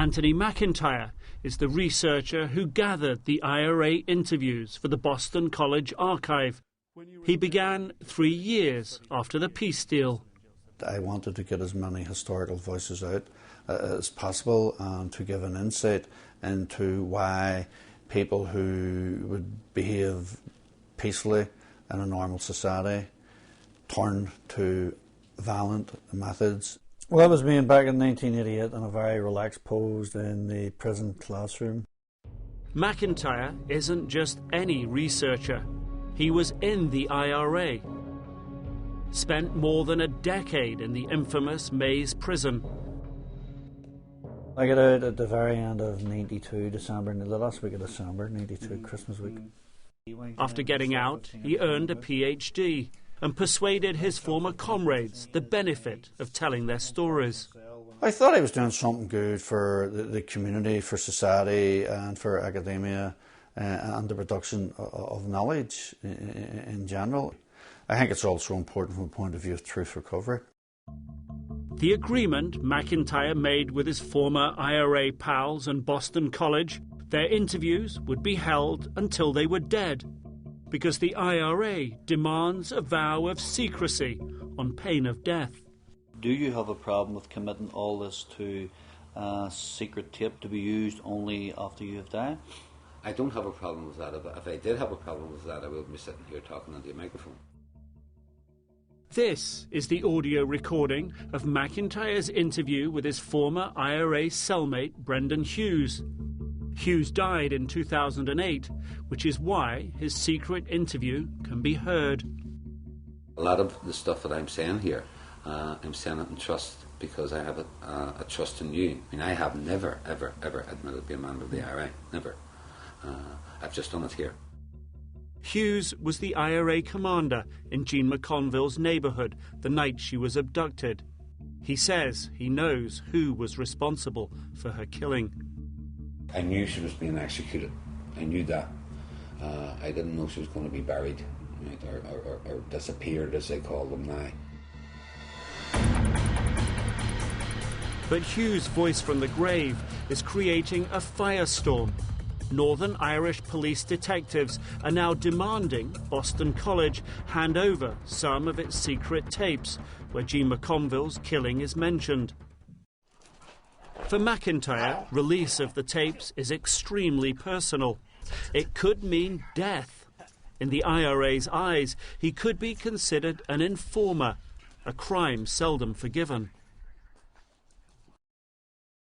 Anthony McIntyre is the researcher who gathered the IRA interviews for the Boston College archive. He began 3 years after the peace deal. I wanted to get as many historical voices out as possible and to give an insight into why people who would behave peacefully in a normal society turn to violent methods. Well, that was me back in 1988 in a very relaxed pose in the prison classroom. McIntyre isn't just any researcher. He was in the IRA, spent more than a decade in the infamous Maze prison. I got out at the very end of '92, December, the last week of December, '92, Christmas week. After getting out, he earned a PhD and persuaded his former comrades the benefit of telling their stories. I thought I was doing something good for the community, for society and for academia and the production of knowledge in general. I think it's also important from the point of view of truth recovery. The agreement McIntyre made with his former IRA pals and Boston College, their interviews would be held until they were dead, because the IRA demands a vow of secrecy on pain of death. Do you have a problem with committing all this to secret tape to be used only after you have died? I don't have a problem with that. If I did have a problem with that, I wouldn't be sitting here talking into a microphone. This is the audio recording of McIntyre's interview with his former IRA cellmate Brendan Hughes. Hughes died in 2008, which is why his secret interview can be heard. A lot of the stuff that I'm saying here, I'm saying it in trust because I have a trust in you. I mean, I have never, ever, ever admitted to being a member of the IRA. Never. I've just done it here. Hughes was the IRA commander in Jean McConville's neighbourhood the night she was abducted. He says he knows who was responsible for her killing. I knew she was being executed. I knew that. I didn't know she was going to be buried, right, or disappeared, as they call them now. But Hughes' voice from the grave is creating a firestorm. Northern Irish police detectives are now demanding Boston College hand over some of its secret tapes where Jean McConville's killing is mentioned. For McIntyre, release of the tapes is extremely personal. It could mean death. In the IRA's eyes, he could be considered an informer, a crime seldom forgiven.